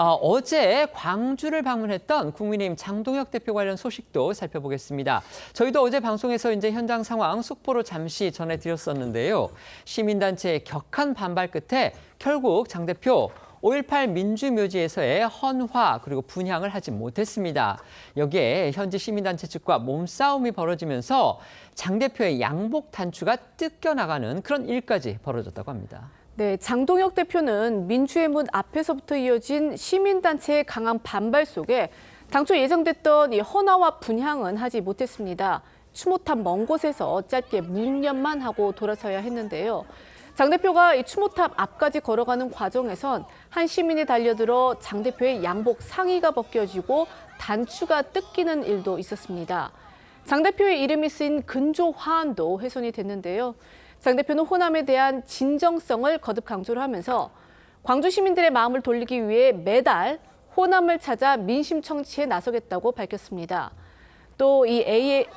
어제 광주를 방문했던 국민의힘 장동혁 대표 관련 소식도 살펴보겠습니다. 저희도 어제 방송에서 이제 현장 상황 속보로 잠시 전해드렸었는데요. 시민단체의 격한 반발 끝에 결국 장 대표 5.18 민주묘지에서의 헌화 그리고 분향을 하지 못했습니다. 여기에 현지 시민단체 측과 몸싸움이 벌어지면서 장 대표의 양복 단추가 뜯겨나가는 그런 일까지 벌어졌다고 합니다. 네, 장동혁 대표는 민주의 문 앞에서부터 이어진 시민단체의 강한 반발 속에 당초 예정됐던 이 헌화와 분향은 하지 못했습니다. 추모탑 먼 곳에서 짧게 묵념만 하고 돌아서야 했는데요. 장 대표가 이 추모탑 앞까지 걸어가는 과정에선 한 시민이 달려들어 장 대표의 양복 상의가 벗겨지고 단추가 뜯기는 일도 있었습니다. 장 대표의 이름이 쓰인 근조 화환도 훼손이 됐는데요. 장 대표는 호남에 대한 진정성을 거듭 강조를 하면서 광주 시민들의 마음을 돌리기 위해 매달 호남을 찾아 민심 청취에 나서겠다고 밝혔습니다. 또 이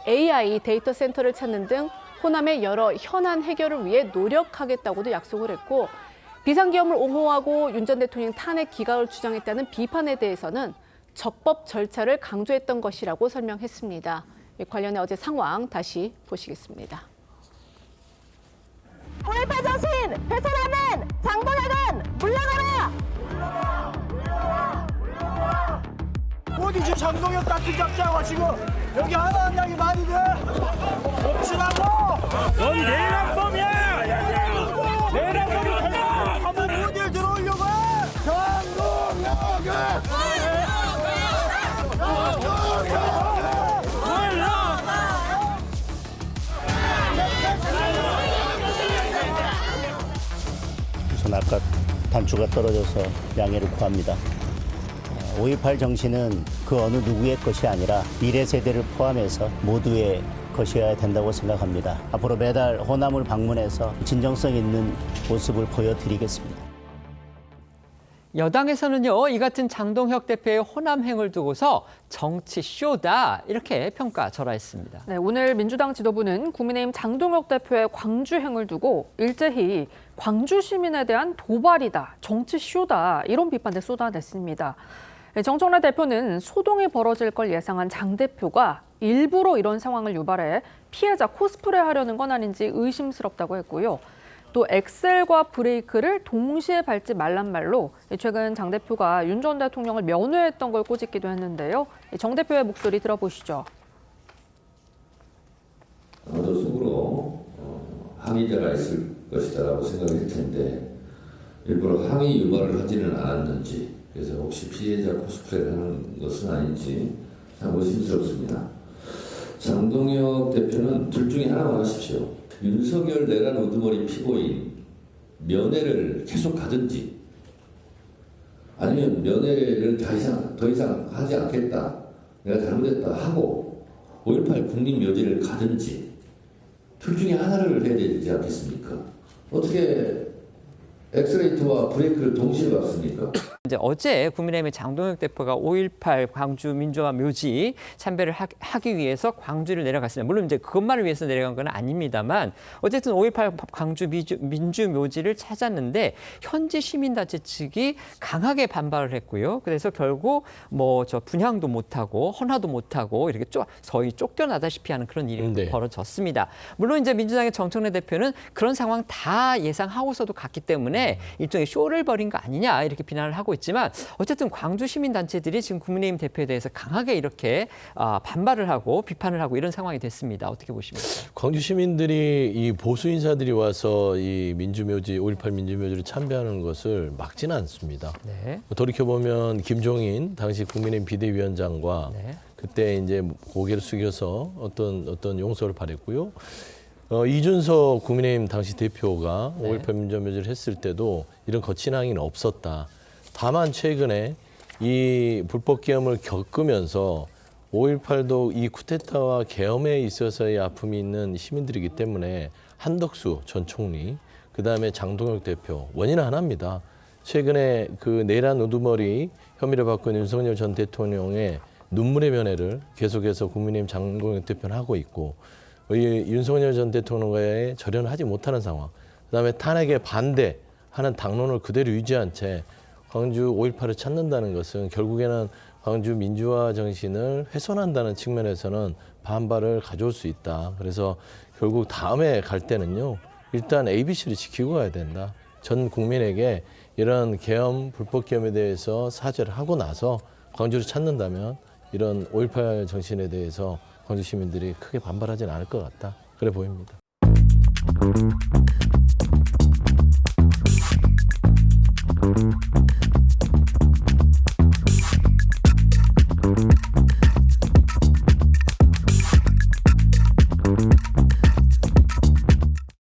AI 데이터 센터를 찾는 등 호남의 여러 현안 해결을 위해 노력하겠다고도 약속을 했고, 비상계엄을 옹호하고 윤 전 대통령 탄핵 기각을 주장했다는 비판에 대해서는 적법 절차를 강조했던 것이라고 설명했습니다. 관련해 어제 상황 다시 보시겠습니다. 5.18 정신 훼손하는 장동혁은 물러가라! 어디지 장동혁 같은 잡자가 지금 여기 하나한 양이 많이 돼? 옥신하고 넌 내란범이야! 내란범이 달라! 한번 어딜 들어오려고 해! 장동혁은! 우선 아까 단추가 떨어져서 양해를 구합니다. 5.18 정신은 그 어느 누구의 것이 아니라 미래 세대를 포함해서 모두의 것이어야 된다고 생각합니다. 앞으로 매달 호남을 방문해서 진정성 있는 모습을 보여드리겠습니다. 여당에서는요, 이 같은 장동혁 대표의 호남행을 두고서 정치 쇼다 이렇게 평가절하했습니다. 네, 오늘 민주당 지도부는 국민의힘 장동혁 대표의 광주행을 두고 일제히 광주 시민에 대한 도발이다, 정치 쇼다 이런 비판을 쏟아냈습니다. 정청래 대표는 소동이 벌어질 걸 예상한 장 대표가 일부러 이런 상황을 유발해 피해자 코스프레 하려는 건 아닌지 의심스럽다고 했고요. 또 엑셀과 브레이크를 동시에 밟지 말란 말로 최근 장 대표가 윤 전 대통령을 면회했던 걸 꼬집기도 했는데요. 정 대표의 목소리 들어보시죠. 아마도 속으로 항의자가 있을 것이다라고 생각을 할 텐데 일부러 항의 유발을 하지는 않았는지, 그래서 혹시 피해자 코스프레를 하는 것은 아닌지 참 의심스럽습니다. 장동혁 대표는 둘 중에 하나만 하십시오. 윤석열 내란 우두머리 피고인 면회를 계속 가든지, 아니면 면회를 더 이상 하지 않겠다, 내가 잘못했다 하고 5.18 국립묘지를 가든지, 둘 중에 하나를 해야 되지 않겠습니까? 어떻게 엑셀레이터와 브레이크를 동시에 밟습니까? 이제 어제 국민의힘의 장동혁 대표가 5.18 광주 민주화 묘지 참배를 하기 위해서 광주를 내려갔습니다. 물론 이제 그것만을 위해서 내려간 건 아닙니다만 어쨌든 5.18 광주 민주 묘지를 찾았는데 현지 시민단체 측이 강하게 반발을 했고요. 그래서 결국 뭐 저 분향도 못하고 헌화도 못하고 이렇게 거의 쫓겨나다시피 하는 그런 일이 벌어졌습니다. 물론 이제 민주당의 정청래 대표는 그런 상황 다 예상하고서도 갔기 때문에 일종의 쇼를 벌인 거 아니냐 이렇게 비난을 하고 있지만, 어쨌든 광주 시민단체들이 지금 국민의힘 대표에 대해서 강하게 이렇게 반발을 하고 비판을 하고 이런 상황이 됐습니다. 어떻게 보십니까? 광주 시민들이 이 보수 인사들이 와서 이 민주묘지 5.18 민주묘지를 참배하는 것을 막지는 않습니다. 네. 돌이켜보면 김종인 당시 국민의힘 비대위원장과 그때 이제 고개를 숙여서 어떤 용서를 바랬고요. 이준석 국민의힘 당시 대표가 5.18 민주묘지를 했을 때도 이런 거친 항의는 없었다. 다만 최근에 이 불법 계엄을 겪으면서 5.18도 이 쿠데타와 계엄에 있어서의 아픔이 있는 시민들이기 때문에 한덕수 전 총리, 그다음에 장동혁 대표, 원인은 하나입니다. 최근에 그 내란 우두머리 혐의를 받고 있는 윤석열 전 대통령의 눈물의 면회를 계속해서 국민의힘 장동혁 대표는 하고 있고, 윤석열 전 대통령과의 절연을 하지 못하는 상황, 그다음에 탄핵에 반대하는 당론을 그대로 유지한 채 광주 5.18을 찾는다는 것은 결국에는 광주 민주화 정신을 훼손한다는 측면에서는 반발을 가져올 수 있다. 그래서 결국 다음에 갈 때는요, 일단 ABC를 지키고 가야 된다. 전 국민에게 이런 계엄, 불법 계엄에 대해서 사죄를 하고 나서 광주를 찾는다면 이런 5.18 정신에 대해서 광주 시민들이 크게 반발하지는 않을 것 같다. 그래 보입니다.